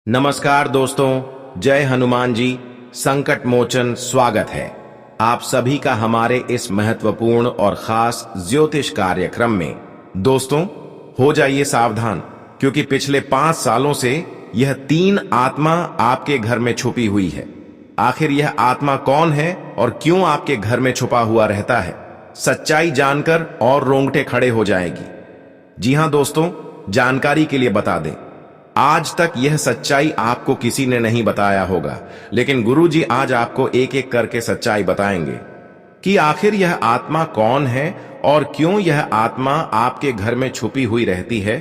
नमस्कार दोस्तों, जय हनुमान जी। संकट मोचन स्वागत है आप सभी का हमारे इस महत्वपूर्ण और खास ज्योतिष कार्यक्रम में। दोस्तों, हो जाइए सावधान, क्योंकि पिछले 5 सालों से यह 3 आत्मा आपके घर में छुपी हुई है। आखिर यह आत्मा कौन है और क्यों आपके घर में छुपा हुआ रहता है, सच्चाई जानकर और रोंगटे खड़े हो जाएगी। जी हां दोस्तों, जानकारी के लिए बता दें, आज तक यह सच्चाई आपको किसी ने नहीं बताया होगा, लेकिन गुरुजी आज आपको एक एक करके सच्चाई बताएंगे कि आखिर यह आत्मा कौन है और क्यों यह आत्मा आपके घर में छुपी हुई रहती है।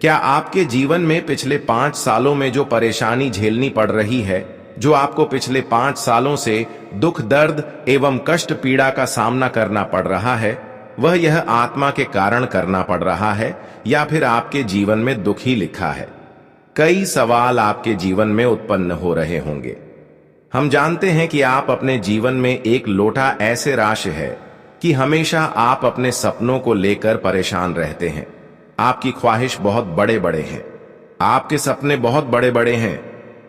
क्या आपके जीवन में पिछले 5 सालों में जो परेशानी झेलनी पड़ रही है, जो आपको पिछले 5 सालों से दुख दर्द एवं कष्ट पीड़ा का सामना करना पड़ रहा है, वह यह आत्मा के कारण करना पड़ रहा है या फिर आपके जीवन में दुख ही लिखा है। कई सवाल आपके जीवन में उत्पन्न हो रहे होंगे। हम जानते हैं कि आप अपने जीवन में एक लोटा ऐसे राशि है कि हमेशा आप अपने सपनों को लेकर परेशान रहते हैं। आपकी ख्वाहिश बहुत बड़े बड़े हैं, आपके सपने बहुत बड़े बड़े हैं,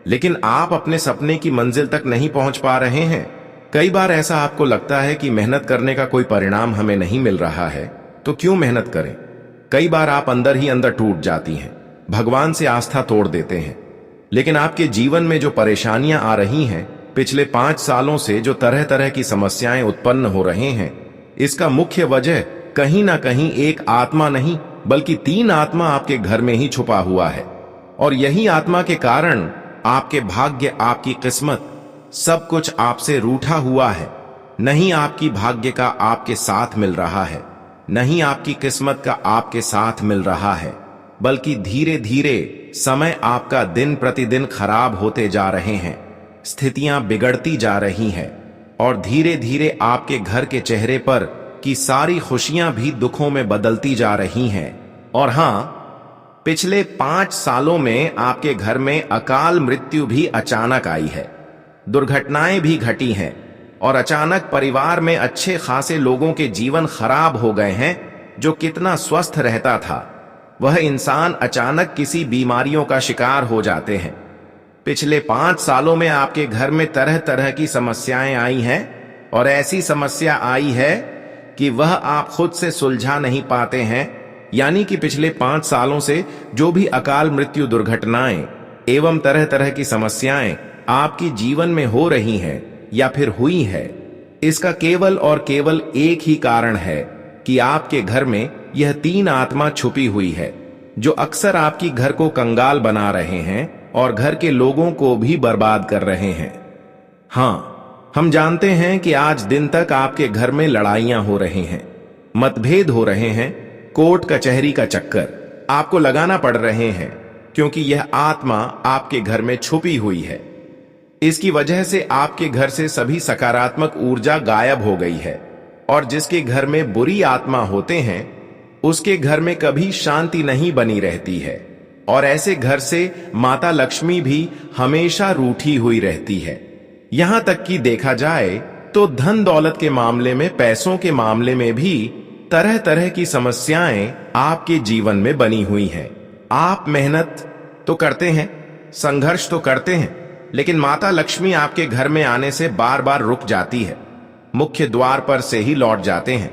लेकिन आप अपने सपने की मंजिल तक नहीं पहुंच पा रहे हैं। कई बार ऐसा आपको लगता है कि मेहनत करने का कोई परिणाम हमें नहीं मिल रहा है, तो क्यों मेहनत करें। कई बार आप अंदर ही अंदर टूट जाती हैं, भगवान से आस्था तोड़ देते हैं। लेकिन आपके जीवन में जो परेशानियां आ रही हैं, पिछले 5 सालों से जो तरह तरह की समस्याएं उत्पन्न हो रहे हैं, इसका मुख्य वजह कहीं ना कहीं एक आत्मा नहीं बल्कि 3 आत्मा आपके घर में ही छुपा हुआ है। और यही आत्मा के कारण आपके भाग्य, आपकी किस्मत, सब कुछ आपसे रूठा हुआ है। नहीं आपकी भाग्य का आपके साथ मिल रहा है, नहीं आपकी किस्मत का आपके साथ मिल रहा है, बल्कि धीरे धीरे समय आपका दिन प्रतिदिन खराब होते जा रहे हैं, स्थितियां बिगड़ती जा रही हैं और धीरे धीरे आपके घर के चेहरे पर की सारी खुशियां भी दुखों में बदलती जा रही हैं। और हां, पिछले 5 सालों में आपके घर में अकाल मृत्यु भी अचानक आई है, दुर्घटनाएं भी घटी हैं और अचानक परिवार में अच्छे खासे लोगों के जीवन खराब हो गए हैं। जो कितना स्वस्थ रहता था, वह इंसान अचानक किसी बीमारियों का शिकार हो जाते हैं। पिछले 5 सालों में आपके घर में तरह तरह की समस्याएं आई हैं और ऐसी समस्या आई है कि वह आप खुद से सुलझा नहीं पाते हैं। यानी कि पिछले 5 सालों से जो भी अकाल मृत्यु, दुर्घटनाएं एवं तरह तरह की समस्याएं आपकी जीवन में हो रही हैं या फिर हुई है, इसका केवल और केवल एक ही कारण है कि आपके घर में यह 3 आत्मा छुपी हुई है, जो अक्सर आपकी घर को कंगाल बना रहे हैं और घर के लोगों को भी बर्बाद कर रहे हैं। हां, हम जानते हैं कि आज दिन तक आपके घर में लड़ाइयां हो रही हैं, मतभेद हो रहे हैं, कोर्ट कचहरी का चक्कर आपको लगाना पड़ रहे हैं, क्योंकि यह आत्मा आपके घर में छुपी हुई है। इसकी वजह से आपके घर से सभी सकारात्मक ऊर्जा गायब हो गई है और जिसके घर में बुरी आत्मा होते हैं, उसके घर में कभी शांति नहीं बनी रहती है और ऐसे घर से माता लक्ष्मी भी हमेशा रूठी हुई रहती है। यहां तक कि देखा जाए तो धन दौलत के मामले में, पैसों के मामले में भी तरह तरह की समस्याएं आपके जीवन में बनी हुई हैं। आप मेहनत तो करते हैं, संघर्ष तो करते हैं, लेकिन माता लक्ष्मी आपके घर में आने से बार बार रुक जाती है, मुख्य द्वार पर से ही लौट जाते हैं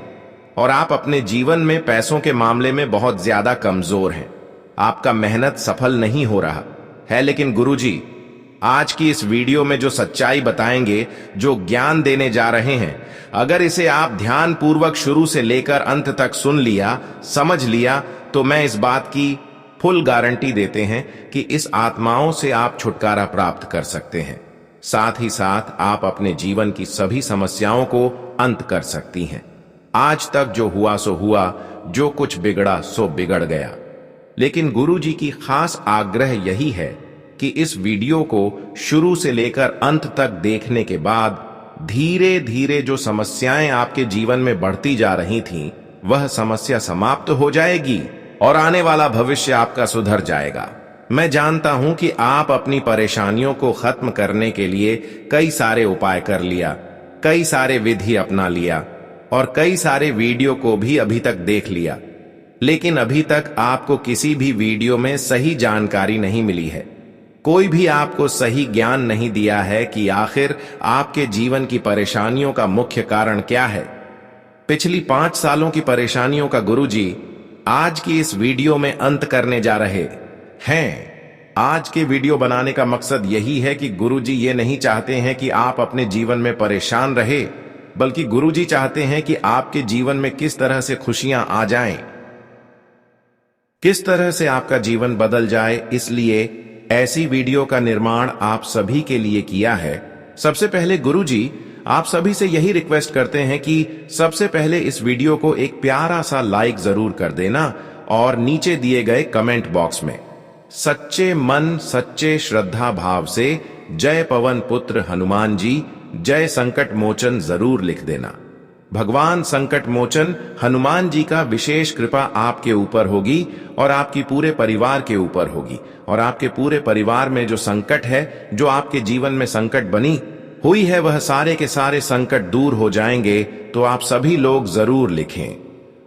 और आप अपने जीवन में पैसों के मामले में बहुत ज्यादा कमजोर हैं। आपका मेहनत सफल नहीं हो रहा है। लेकिन गुरुजी आज की इस वीडियो में जो सच्चाई बताएंगे, जो ज्ञान देने जा रहे हैं, अगर इसे आप ध्यान पूर्वक शुरू से लेकर अंत तक सुन लिया, समझ लिया, तो मैं इस बात की फुल गारंटी देते हैं कि इस आत्माओं से आप छुटकारा प्राप्त कर सकते हैं। साथ ही साथ आप अपने जीवन की सभी समस्याओं को अंत कर सकती हैं। आज तक जो हुआ सो हुआ, जो कुछ बिगड़ा सो बिगड़ गया। लेकिन गुरुजी की खास आग्रह यही है कि इस वीडियो को शुरू से लेकर अंत तक देखने के बाद धीरे धीरे जो समस्याएं आपके जीवन में बढ़ती जा रही थीं, वह समस्या समाप्त हो जाएगी और आने वाला भविष्य आपका सुधर जाएगा। मैं जानता हूं कि आप अपनी परेशानियों को खत्म करने के लिए कई सारे उपाय कर लिया, कई सारे विधि अपना लिया और कई सारे वीडियो को भी अभी तक देख लिया, लेकिन अभी तक आपको किसी भी वीडियो में सही जानकारी नहीं मिली है। कोई भी आपको सही ज्ञान नहीं दिया है कि आखिर आपके जीवन की परेशानियों का मुख्य कारण क्या है। पिछली 5 सालों की परेशानियों का गुरुजी आज की इस वीडियो में अंत करने जा रहे हैं। आज के वीडियो बनाने का मकसद यही है कि गुरुजी ये नहीं चाहते हैं कि आप अपने जीवन में परेशान रहे, बल्कि गुरुजी चाहते हैं कि आपके जीवन में किस तरह से खुशियां आ जाएं, किस तरह से आपका जीवन बदल जाए। इसलिए ऐसी वीडियो का निर्माण आप सभी के लिए किया है। सबसे पहले गुरुजी आप सभी से यही रिक्वेस्ट करते हैं कि सबसे पहले इस वीडियो को एक प्यारा सा लाइक जरूर कर देना और नीचे दिए गए कमेंट बॉक्स में सच्चे मन सच्चे श्रद्धा भाव से जय पवन पुत्र हनुमान जी, जय संकट मोचन जरूर लिख देना। भगवान संकट मोचन हनुमान जी का विशेष कृपा आपके ऊपर होगी और आपकी पूरे परिवार के ऊपर होगी, और आपके पूरे परिवार में जो संकट है, जो आपके जीवन में संकट बनी हुई है, वह सारे के सारे संकट दूर हो जाएंगे। तो आप सभी लोग जरूर लिखें।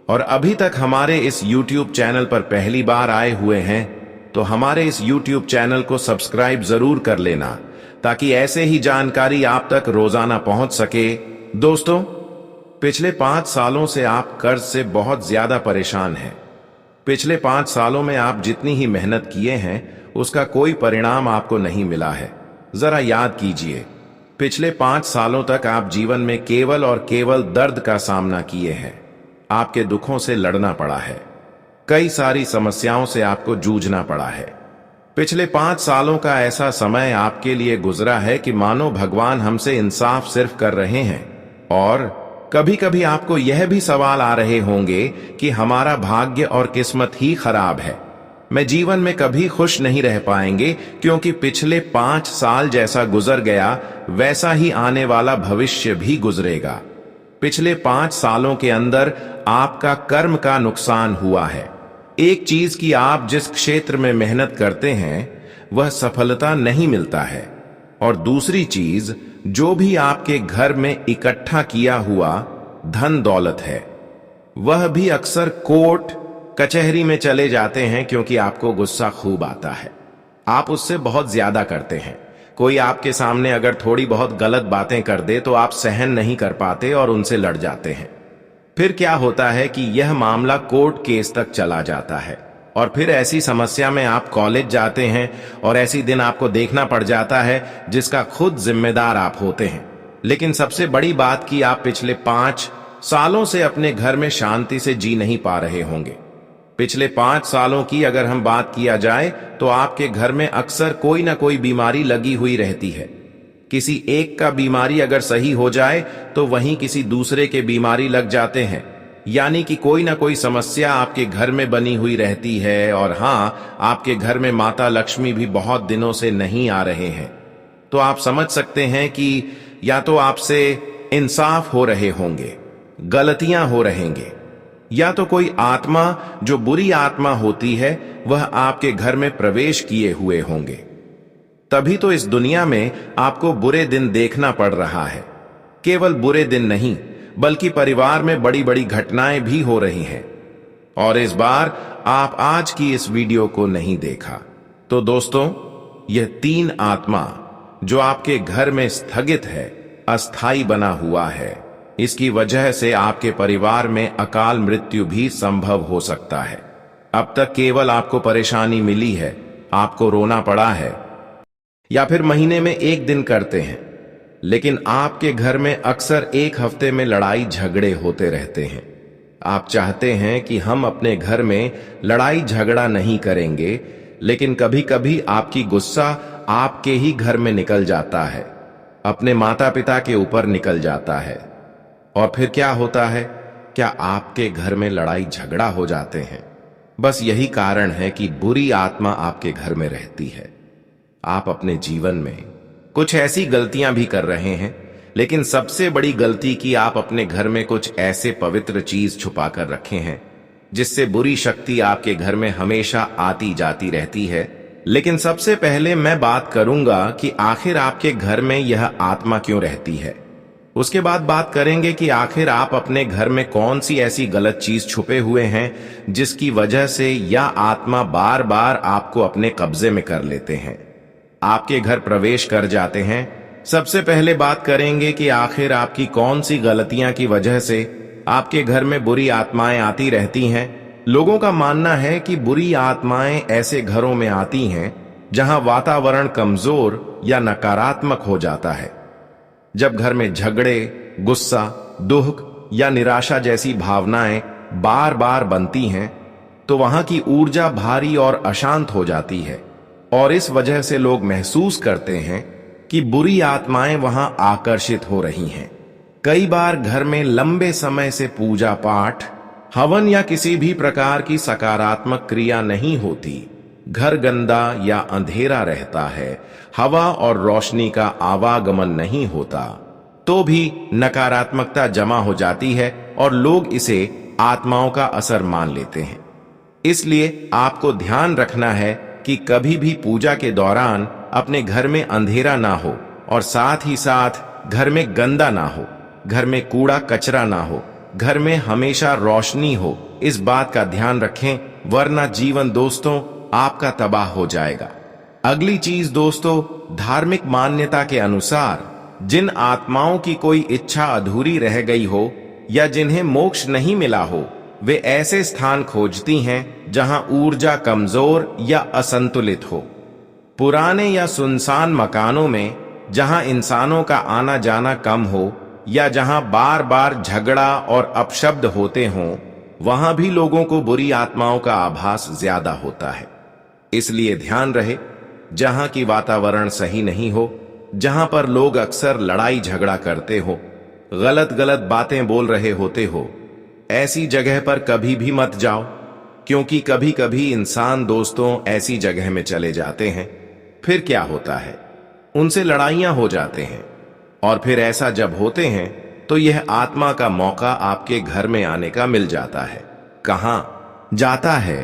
और अभी तक हमारे इस YouTube चैनल पर पहली बार आए हुए हैं तो हमारे इस YouTube चैनल को सब्सक्राइब जरूर कर लेना, ताकि ऐसे ही जानकारी आप तक रोजाना पहुंच सके। दोस्तों, पिछले 5 सालों से आप कर्ज से बहुत ज्यादा परेशान हैं। पिछले 5 सालों में आप जितनी ही मेहनत किए हैं, उसका कोई परिणाम आपको नहीं मिला है। जरा याद कीजिए, पिछले 5 सालों तक आप जीवन में केवल और केवल दर्द का सामना किए हैं। आपके दुखों से लड़ना पड़ा है, कई सारी समस्याओं से आपको जूझना पड़ा है। पिछले 5 सालों का ऐसा समय आपके लिए गुजरा है कि मानो भगवान हमसे इंसाफ सिर्फ कर रहे हैं। और कभी कभी आपको यह भी सवाल आ रहे होंगे कि हमारा भाग्य और किस्मत ही खराब है, मैं जीवन में कभी खुश नहीं रह पाएंगे, क्योंकि पिछले 5 साल जैसा गुजर गया वैसा ही आने वाला भविष्य भी गुजरेगा। पिछले 5 सालों के अंदर आपका कर्म का नुकसान हुआ है। एक चीज की आप जिस क्षेत्र में मेहनत करते हैं वह सफलता नहीं मिलता है, और दूसरी चीज, जो भी आपके घर में इकट्ठा किया हुआ धन दौलत है, वह भी अक्सर कोर्ट कचहरी में चले जाते हैं, क्योंकि आपको गुस्सा खूब आता है। आप उससे बहुत ज्यादा करते हैं। कोई आपके सामने अगर थोड़ी बहुत गलत बातें कर दे तो आप सहन नहीं कर पाते और उनसे लड़ जाते हैं। फिर क्या होता है कि यह मामला कोर्ट केस तक चला जाता है, और फिर ऐसी समस्या में आप कॉलेज जाते हैं और ऐसी दिन आपको देखना पड़ जाता है जिसका खुद जिम्मेदार आप होते हैं। लेकिन सबसे बड़ी बात कि आप पिछले 5 सालों से अपने घर में शांति से जी नहीं पा रहे होंगे। पिछले 5 सालों की अगर हम बात किया जाए तो आपके घर में अक्सर कोई ना कोई बीमारी लगी हुई रहती है। किसी एक का बीमारी अगर सही हो जाए तो वहीं किसी दूसरे के बीमारी लग जाते हैं, यानी कि कोई ना कोई समस्या आपके घर में बनी हुई रहती है। और हाँ, आपके घर में माता लक्ष्मी भी बहुत दिनों से नहीं आ रहे हैं। तो आप समझ सकते हैं कि या तो आपसे इंसाफ हो रहे होंगे, गलतियां हो रहेंगे, या तो कोई आत्मा जो बुरी आत्मा होती है वह आपके घर में प्रवेश किए हुए होंगे। तभी तो इस दुनिया में आपको बुरे दिन देखना पड़ रहा है। केवल बुरे दिन नहीं, बल्कि परिवार में बड़ी बड़ी घटनाएं भी हो रही हैं। और इस बार आप आज की इस वीडियो को नहीं देखा तो दोस्तों, यह 3 आत्मा जो आपके घर में स्थगित है, अस्थाई बना हुआ है, इसकी वजह से आपके परिवार में अकाल मृत्यु भी संभव हो सकता है। अब तक केवल आपको परेशानी मिली है, आपको रोना पड़ा है, या फिर महीने में 1 दिन करते हैं, लेकिन आपके घर में अक्सर 1 हफ्ते में लड़ाई झगड़े होते रहते हैं। आप चाहते हैं कि हम अपने घर में लड़ाई झगड़ा नहीं करेंगे, लेकिन कभी कभी आपकी गुस्सा आपके ही घर में निकल जाता है, अपने माता पिता के ऊपर निकल जाता है। और फिर क्या होता है? क्या आपके घर में लड़ाई झगड़ा हो जाते हैं? बस यही कारण है कि बुरी आत्मा आपके घर में रहती है। आप अपने जीवन में कुछ ऐसी गलतियां भी कर रहे हैं, लेकिन सबसे बड़ी गलती कि आप अपने घर में कुछ ऐसे पवित्र चीज छुपा कर रखे हैं जिससे बुरी शक्ति आपके घर में हमेशा आती जाती रहती है। लेकिन सबसे पहले मैं बात करूंगा कि आखिर आपके घर में यह आत्मा क्यों रहती है। उसके बाद बात करेंगे कि आखिर आप अपने घर में कौन सी ऐसी गलत चीज छुपे हुए हैं जिसकी वजह से यह आत्मा बार बार आपको अपने कब्जे में कर लेते हैं। आपके घर प्रवेश कर जाते हैं, सबसे पहले बात करेंगे कि आखिर आपकी कौन सी गलतियां की वजह से आपके घर में बुरी आत्माएं आती रहती हैं। लोगों का मानना है कि बुरी आत्माएं ऐसे घरों में आती हैं जहां वातावरण कमजोर या नकारात्मक हो जाता है। जब घर में झगड़े, गुस्सा, दुख या निराशा जैसी भावनाएं बार बार बनती हैं, तो वहां की ऊर्जा भारी और अशांत हो जाती है और इस वजह से लोग महसूस करते हैं कि बुरी आत्माएं वहां आकर्षित हो रही हैं। कई बार घर में लंबे समय से पूजा पाठ, हवन या किसी भी प्रकार की सकारात्मक क्रिया नहीं होती, घर गंदा या अंधेरा रहता है, हवा और रोशनी का आवागमन नहीं होता, तो भी नकारात्मकता जमा हो जाती है और लोग इसे आत्माओं का असर मान लेते हैं। इसलिए आपको ध्यान रखना है कि कभी भी पूजा के दौरान अपने घर में अंधेरा ना हो और साथ ही साथ घर में गंदा ना हो, घर में कूड़ा कचरा ना हो, घर में हमेशा रोशनी हो। इस बात का ध्यान रखें, वरना जीवन दोस्तों आपका तबाह हो जाएगा। अगली चीज दोस्तों, धार्मिक मान्यता के अनुसार जिन आत्माओं की कोई इच्छा अधूरी रह गई हो या जिन्हें मोक्ष नहीं मिला हो, वे ऐसे स्थान खोजती हैं जहां ऊर्जा कमजोर या असंतुलित हो। पुराने या सुनसान मकानों में जहां इंसानों का आना जाना कम हो या जहां बार बार झगड़ा और अपशब्द होते हों, वहां भी लोगों को बुरी आत्माओं का आभास ज्यादा होता है। इसलिए ध्यान रहे, जहां की वातावरण सही नहीं हो, जहां पर लोग अक्सर लड़ाई झगड़ा करते हो, गलत गलत बातें बोल रहे होते हो, ऐसी जगह पर कभी भी मत जाओ, क्योंकि कभी कभी इंसान दोस्तों ऐसी जगह में चले जाते हैं, फिर क्या होता है, उनसे लड़ाइयां हो जाते हैं और फिर ऐसा जब होते हैं तो यह आत्मा का मौका आपके घर में आने का मिल जाता है। कहां जाता है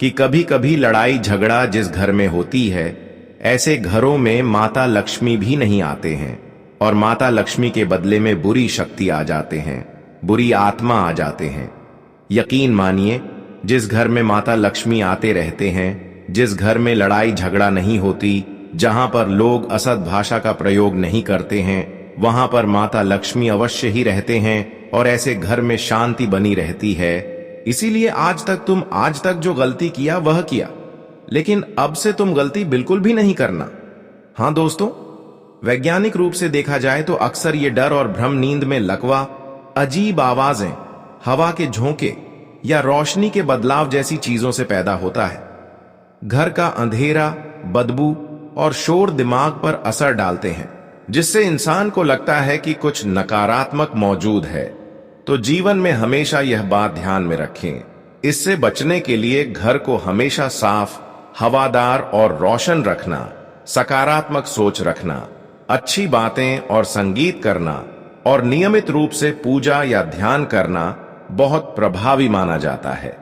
कि कभी कभी लड़ाई झगड़ा जिस घर में होती है, ऐसे घरों में माता लक्ष्मी भी नहीं आते हैं और माता लक्ष्मी के बदले में बुरी शक्ति आ जाते हैं, बुरी आत्मा आ जाते हैं। यकीन मानिए, जिस घर में माता लक्ष्मी आते रहते हैं, जिस घर में लड़ाई झगड़ा नहीं होती, जहां पर लोग असद भाषा का प्रयोग नहीं करते हैं, वहां पर माता लक्ष्मी अवश्य ही रहते हैं और ऐसे घर में शांति बनी रहती है। इसीलिए आज तक जो गलती किया वह किया, लेकिन अब से तुम गलती बिल्कुल भी नहीं करना। हां दोस्तों, वैज्ञानिक रूप से देखा जाए तो अक्सर ये डर और भ्रम नींद में लकवा, अजीब आवाजें, हवा के झोंके या रोशनी के बदलाव जैसी चीजों से पैदा होता है। घर का अंधेरा, बदबू और शोर दिमाग पर असर डालते हैं, जिससे इंसान को लगता है कि कुछ नकारात्मक मौजूद है। तो जीवन में हमेशा यह बात ध्यान में रखें, इससे बचने के लिए घर को हमेशा साफ, हवादार और रोशन रखना, सकारात्मक सोच रखना, अच्छी बातें और संगीत करना और नियमित रूप से पूजा या ध्यान करना बहुत प्रभावी माना जाता है।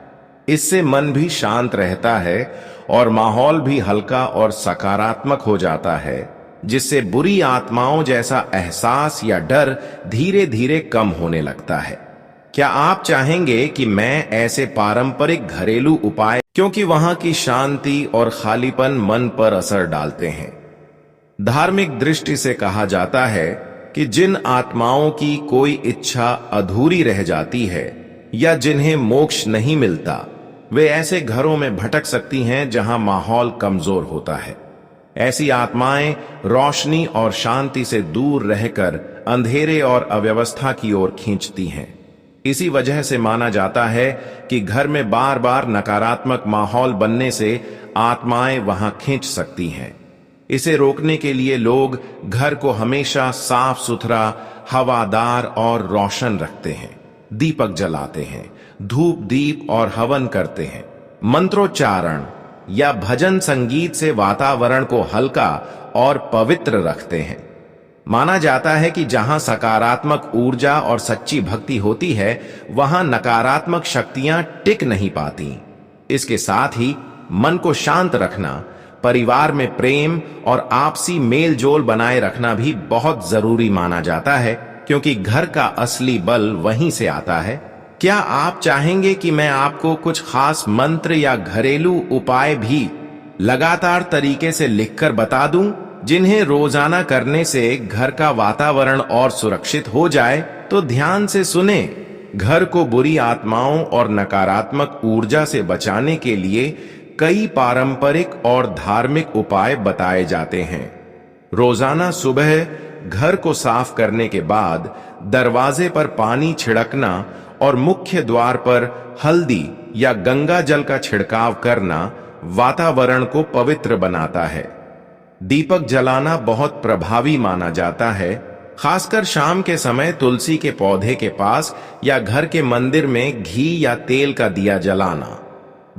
इससे मन भी शांत रहता है और माहौल भी हल्का और सकारात्मक हो जाता है, जिससे बुरी आत्माओं जैसा एहसास या डर धीरे धीरे कम होने लगता है। क्या आप चाहेंगे कि मैं ऐसे पारंपरिक घरेलू उपाय, क्योंकि वहां की शांति और खालीपन मन पर असर डालते हैं। धार्मिक दृष्टि से कहा जाता है कि जिन आत्माओं की कोई इच्छा अधूरी रह जाती है या जिन्हें मोक्ष नहीं मिलता, वे ऐसे घरों में भटक सकती हैं जहां माहौल कमजोर होता है। ऐसी आत्माएं रोशनी और शांति से दूर रहकर अंधेरे और अव्यवस्था की ओर खींचती हैं। इसी वजह से माना जाता है कि घर में बार बार नकारात्मक माहौल बनने से आत्माएं वहां खींच सकती हैं। इसे रोकने के लिए लोग घर को हमेशा साफ सुथरा, हवादार और रोशन रखते हैं, दीपक जलाते हैं, धूप दीप और हवन करते हैं, मंत्रोच्चारण या भजन संगीत से वातावरण को हल्का और पवित्र रखते हैं। माना जाता है कि जहां सकारात्मक ऊर्जा और सच्ची भक्ति होती है, वहां नकारात्मक शक्तियां टिक नहीं पाती। इसके साथ ही मन को शांत रखना, परिवार में प्रेम और आपसी मेल जोल बनाए रखना भी बहुत जरूरी माना जाता है, क्योंकि घर का असली बल वहीं से आता है। क्या आप चाहेंगे कि मैं आपको कुछ खास मंत्र या घरेलू उपाय भी लगातार तरीके से लिखकर बता दूं, जिन्हें रोजाना करने से घर का वातावरण और सुरक्षित हो जाए, तो ध्यान से सुने। घर को बुरी आत्माओं और नकारात्मक ऊर्जा से बचाने के लिए कई पारंपरिक और धार्मिक उपाय बताए जाते हैं। रोजाना सुबह घर को साफ करने के बाद दरवाजे पर पानी छिड़कना और मुख्य द्वार पर हल्दी या गंगा जल का छिड़काव करना वातावरण को पवित्र बनाता है। दीपक जलाना बहुत प्रभावी माना जाता है, खासकर शाम के समय तुलसी के पौधे के पास या घर के मंदिर में घी या तेल का दिया जलाना।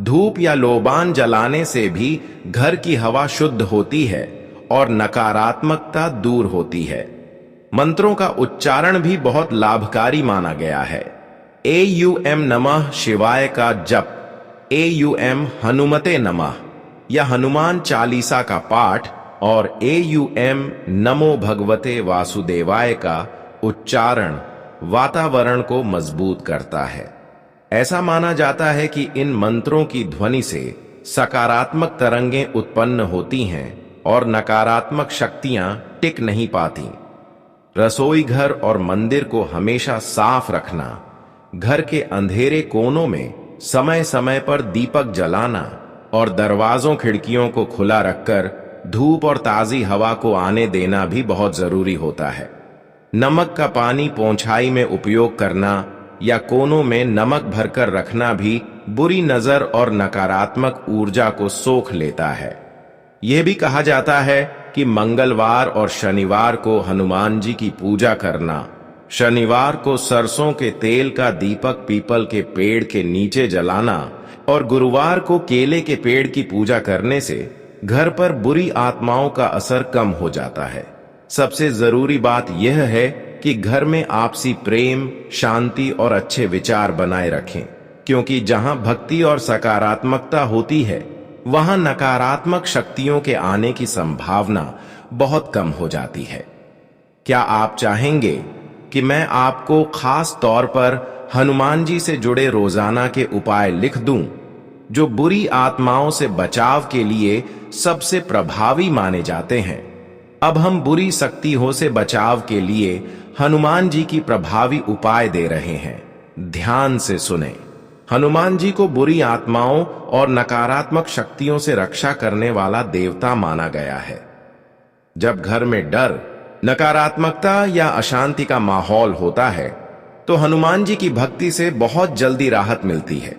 धूप या लोबान जलाने से भी घर की हवा शुद्ध होती है और नकारात्मकता दूर होती है। मंत्रों का उच्चारण भी बहुत लाभकारी माना गया है। AUM नमः शिवाय का जप, AUM हनुमते नमः या हनुमान चालीसा का पाठ और AUM नमो भगवते वासुदेवाय का उच्चारण वातावरण को मजबूत करता है। ऐसा माना जाता है कि इन मंत्रों की ध्वनि से सकारात्मक तरंगें उत्पन्न होती हैं और नकारात्मक शक्तियां टिक नहीं पाती। रसोई घर और मंदिर को हमेशा साफ रखना, घर के अंधेरे कोनों में समय समय पर दीपक जलाना और दरवाजों खिड़कियों को खुला रखकर धूप और ताजी हवा को आने देना भी बहुत जरूरी होता है। नमक का पानी पोंछाई में उपयोग करना या कोनों में नमक भरकर रखना भी बुरी नजर और नकारात्मक ऊर्जा को सोख लेता है। यह भी कहा जाता है कि मंगलवार और शनिवार को हनुमान जी की पूजा करना, शनिवार को सरसों के तेल का दीपक पीपल के पेड़ के नीचे जलाना और गुरुवार को केले के पेड़ की पूजा करने से घर पर बुरी आत्माओं का असर कम हो जाता है। सबसे जरूरी बात यह है कि घर में आपसी प्रेम, शांति और अच्छे विचार बनाए रखें, क्योंकि जहां भक्ति और सकारात्मकता होती है, वहां नकारात्मक शक्तियों के आने की संभावना बहुत कम हो जाती है। क्या आप चाहेंगे कि मैं आपको खास तौर पर हनुमान जी से जुड़े रोजाना के उपाय लिख दूं, जो बुरी आत्माओं से बचाव के लिए सबसे प्रभावी माने जाते हैं? अब हम बुरी शक्तियों से बचाव के लिए हनुमान जी की प्रभावी उपाय दे रहे हैं। ध्यान से सुने। हनुमान जी को बुरी आत्माओं और नकारात्मक शक्तियों से रक्षा करने वाला देवता माना गया है। जब घर में डर, नकारात्मकता या अशांति का माहौल होता है, तो हनुमान जी की भक्ति से बहुत जल्दी राहत मिलती है।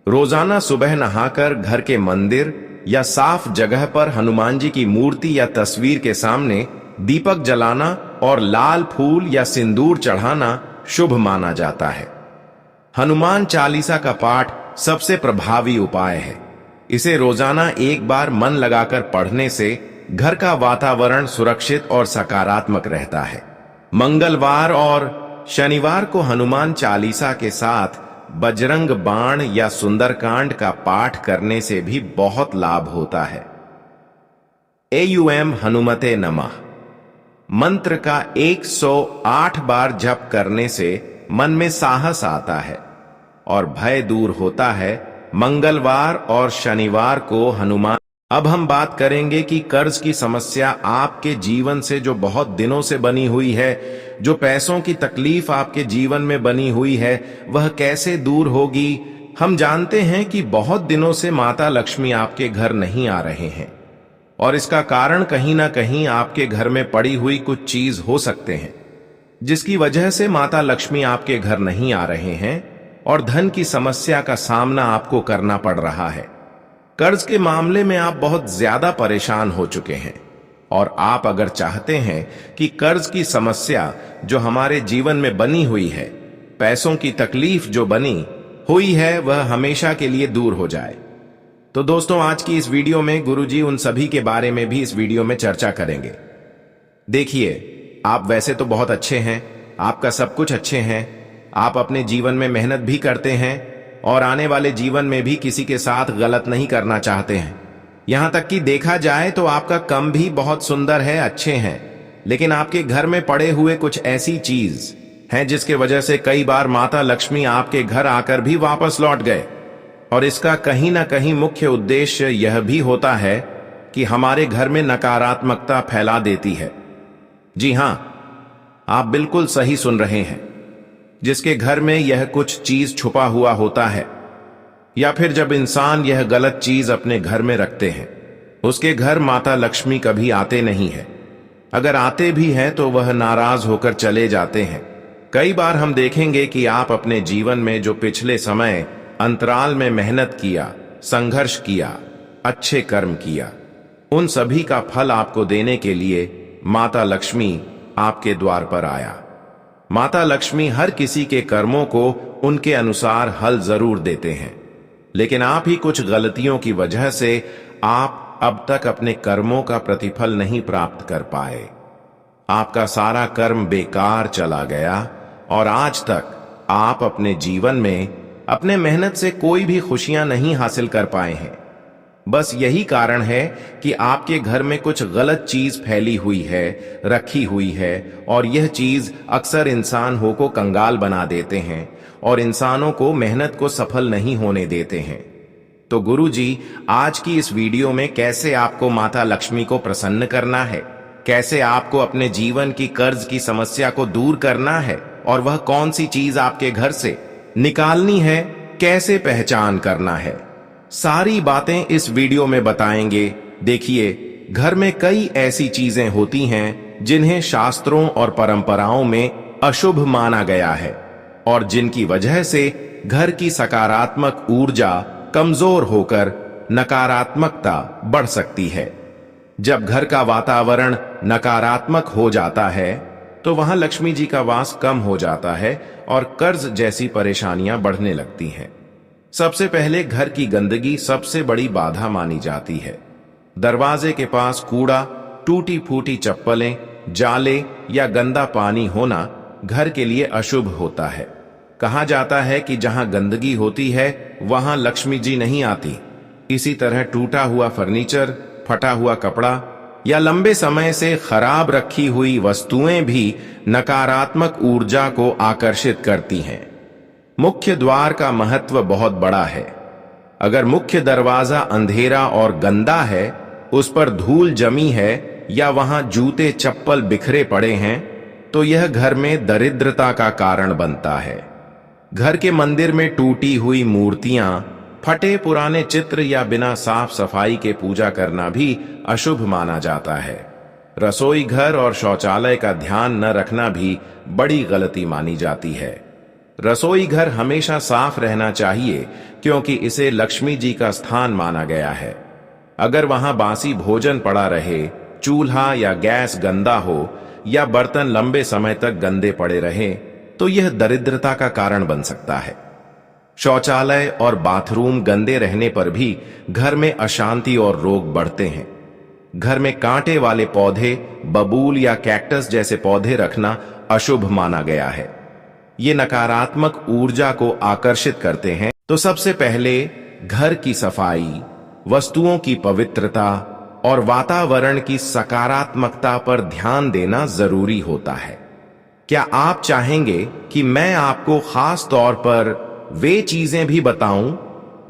रोजाना सुबह नहाकर घर के मंदिर या साफ जगह पर हनुमान जी की मूर्ति या तस्वीर के सामने दीपक जलाना और लाल फूल या सिंदूर चढ़ाना शुभ माना जाता है। हनुमान चालीसा का पाठ सबसे प्रभावी उपाय है। इसे रोजाना एक बार मन लगाकर पढ़ने से घर का वातावरण सुरक्षित और सकारात्मक रहता है। मंगलवार और शनिवार को हनुमान चालीसा के साथ बजरंग बाण या सुंदरकांड का पाठ करने से भी बहुत लाभ होता है। AUM हनुमते नमः मंत्र का 108 बार जप करने से मन में साहस आता है और भय दूर होता है। मंगलवार और शनिवार को हनुमान। अब हम बात करेंगे कि कर्ज की समस्या आपके जीवन से जो बहुत दिनों से बनी हुई है, जो पैसों की तकलीफ आपके जीवन में बनी हुई है, वह कैसे दूर होगी। हम जानते हैं कि बहुत दिनों से माता लक्ष्मी आपके घर नहीं आ रहे हैं और इसका कारण कहीं ना कहीं आपके घर में पड़ी हुई कुछ चीज हो सकते हैं, जिसकी वजह से माता लक्ष्मी आपके घर नहीं आ रहे हैं और धन की समस्या का सामना आपको करना पड़ रहा है। कर्ज के मामले में आप बहुत ज्यादा परेशान हो चुके हैं और आप अगर चाहते हैं कि कर्ज की समस्या जो हमारे जीवन में बनी हुई है, पैसों की तकलीफ जो बनी हुई है, वह हमेशा के लिए दूर हो जाए, तो दोस्तों आज की इस वीडियो में गुरुजी उन सभी के बारे में भी इस वीडियो में चर्चा करेंगे। देखिए, आप वैसे तो बहुत अच्छे हैं, आपका सब कुछ अच्छे हैं, आप अपने जीवन में मेहनत भी करते हैं और आने वाले जीवन में भी किसी के साथ गलत नहीं करना चाहते हैं। यहां तक कि देखा जाए तो आपका काम भी बहुत सुंदर है, अच्छे हैं, लेकिन आपके घर में पड़े हुए कुछ ऐसी चीज हैं जिसके वजह से कई बार माता लक्ष्मी आपके घर आकर भी वापस लौट गए। और इसका कहीं ना कहीं मुख्य उद्देश्य यह भी होता है कि हमारे घर में नकारात्मकता फैला देती है। जी हां, आप बिल्कुल सही सुन रहे हैं। जिसके घर में यह कुछ चीज छुपा हुआ होता है, या फिर जब इंसान यह गलत चीज अपने घर में रखते हैं, उसके घर माता लक्ष्मी कभी आते नहीं है। अगर आते भी हैं तो वह नाराज होकर चले जाते हैं। कई बार हम देखेंगे कि आप अपने जीवन में जो पिछले समय अंतराल में मेहनत किया, संघर्ष किया, अच्छे कर्म किया, उन सभी का फल आपको देने के लिए माता लक्ष्मी आपके द्वार पर आया। माता लक्ष्मी हर किसी के कर्मों को उनके अनुसार हल जरूर देते हैं, लेकिन आप ही कुछ गलतियों की वजह से आप अब तक अपने कर्मों का प्रतिफल नहीं प्राप्त कर पाए। आपका सारा कर्म बेकार चला गया और आज तक आप अपने जीवन में अपने मेहनत से कोई भी खुशियां नहीं हासिल कर पाए हैं। बस यही कारण है कि आपके घर में कुछ गलत चीज फैली हुई है, रखी हुई है, और यह चीज अक्सर इंसान को कंगाल बना देते हैं और इंसानों को मेहनत को सफल नहीं होने देते हैं। तो गुरुजी, आज की इस वीडियो में कैसे आपको माता लक्ष्मी को प्रसन्न करना है, कैसे आपको अपने जीवन की कर्ज की समस्या को दूर करना है, और वह कौन सी चीज आपके घर से निकालनी है, कैसे पहचान करना है, सारी बातें इस वीडियो में बताएंगे। देखिए, घर में कई ऐसी चीजें होती हैं जिन्हें शास्त्रों और परंपराओं में अशुभ माना गया है और जिनकी वजह से घर की सकारात्मक ऊर्जा कमजोर होकर नकारात्मकता बढ़ सकती है। जब घर का वातावरण नकारात्मक हो जाता है तो वहां लक्ष्मी जी का वास कम हो जाता है और कर्ज जैसी परेशानियां बढ़ने लगती हैं। सबसे पहले घर की गंदगी सबसे बड़ी बाधा मानी जाती है। दरवाजे के पास कूड़ा, टूटी फूटी चप्पलें, जाले या गंदा पानी होना घर के लिए अशुभ होता है। कहा जाता है कि जहां गंदगी होती है वहां लक्ष्मी जी नहीं आती। इसी तरह टूटा हुआ फर्नीचर, फटा हुआ कपड़ा या लंबे समय से खराब रखी हुई वस्तुएं भी नकारात्मक ऊर्जा को आकर्षित करती हैं। मुख्य द्वार का महत्व बहुत बड़ा है। अगर मुख्य दरवाजा अंधेरा और गंदा है, उस पर धूल जमी है या वहां जूते चप्पल बिखरे पड़े हैं, तो यह घर में दरिद्रता का कारण बनता है। घर के मंदिर में टूटी हुई मूर्तियां, फटे पुराने चित्र या बिना साफ सफाई के पूजा करना भी अशुभ माना जाता है। रसोई घर और शौचालय का ध्यान न रखना भी बड़ी गलती मानी जाती है। रसोई घर हमेशा साफ रहना चाहिए क्योंकि इसे लक्ष्मी जी का स्थान माना गया है। अगर वहां बासी भोजन पड़ा रहे, चूल्हा या गैस गंदा हो या बर्तन लंबे समय तक गंदे पड़े रहे, तो यह दरिद्रता का कारण बन सकता है। शौचालय और बाथरूम गंदे रहने पर भी घर में अशांति और रोग बढ़ते हैं। घर में कांटे वाले पौधे, बबूल या कैक्टस जैसे पौधे रखना अशुभ माना गया है। ये नकारात्मक ऊर्जा को आकर्षित करते हैं। तो सबसे पहले घर की सफाई, वस्तुओं की पवित्रता और वातावरण की सकारात्मकता पर ध्यान देना जरूरी होता है। क्या आप चाहेंगे कि मैं आपको खास तौर पर वे चीजें भी बताऊं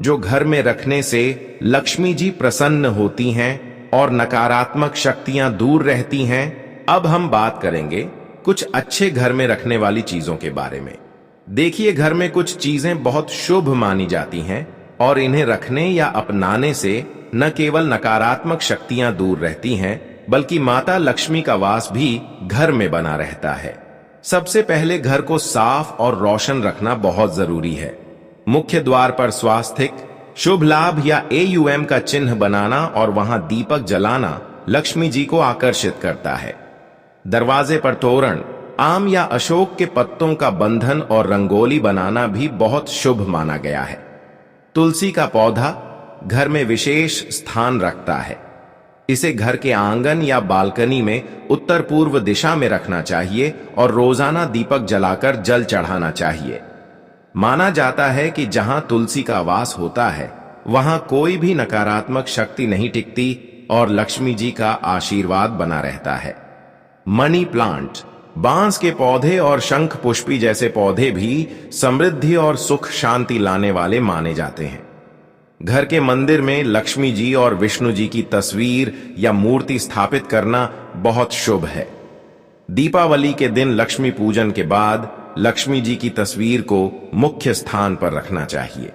जो घर में रखने से लक्ष्मी जी प्रसन्न होती हैं और नकारात्मक शक्तियां दूर रहती हैं? अब हम बात करेंगे कुछ अच्छे घर में रखने वाली चीजों के बारे में। देखिए, घर में कुछ चीजें बहुत शुभ मानी जाती हैं और इन्हें रखने या अपनाने से न केवल नकारात्मक शक्तियां दूर रहती हैं, बल्कि माता लक्ष्मी का वास भी घर में बना रहता है। सबसे पहले घर को साफ और रोशन रखना बहुत जरूरी है। मुख्य द्वार पर स्वास्तिक, शुभ लाभ या AUM का चिन्ह बनाना और वहां दीपक जलाना लक्ष्मी जी को आकर्षित करता है। दरवाजे पर तोरण, आम या अशोक के पत्तों का बंधन और रंगोली बनाना भी बहुत शुभ माना गया है। तुलसी का पौधा घर में विशेष स्थान रखता है। इसे घर के आंगन या बालकनी में उत्तर पूर्व दिशा में रखना चाहिए और रोजाना दीपक जलाकर जल चढ़ाना चाहिए। माना जाता है कि जहां तुलसी का वास होता है वहां कोई भी नकारात्मक शक्ति नहीं टिकती और लक्ष्मी जी का आशीर्वाद बना रहता है। मनी प्लांट, बांस के पौधे और शंख पुष्पी जैसे पौधे भी समृद्धि और सुख शांति लाने वाले माने जाते हैं। घर के मंदिर में लक्ष्मी जी और विष्णु जी की तस्वीर या मूर्ति स्थापित करना बहुत शुभ है। दीपावली के दिन लक्ष्मी पूजन के बाद लक्ष्मी जी की तस्वीर को मुख्य स्थान पर रखना चाहिए।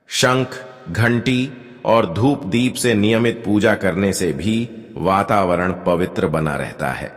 शंख, घंटी और धूप दीप से नियमित पूजा करने से भी वातावरण पवित्र बना रहता है।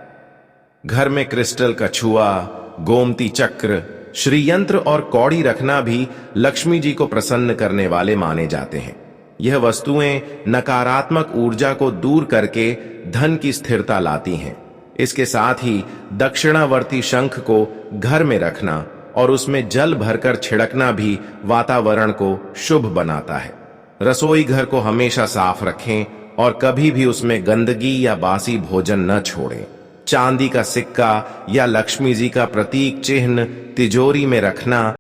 घर में क्रिस्टल कछुआ, गोमती चक्र, श्रीयंत्र और कौड़ी रखना भी लक्ष्मी जी को प्रसन्न करने वाले माने जाते हैं। यह वस्तुएं नकारात्मक ऊर्जा को दूर करके धन की स्थिरता लाती हैं। इसके साथ ही दक्षिणावर्ती शंख को घर में रखना और उसमें जल भरकर छिड़कना भी वातावरण को शुभ बनाता है। रसोई घर को हमेशा साफ रखें और कभी भी उसमें गंदगी या बासी भोजन न छोड़ें। चांदी का सिक्का या लक्ष्मी जी का प्रतीक चिन्ह तिजोरी में रखना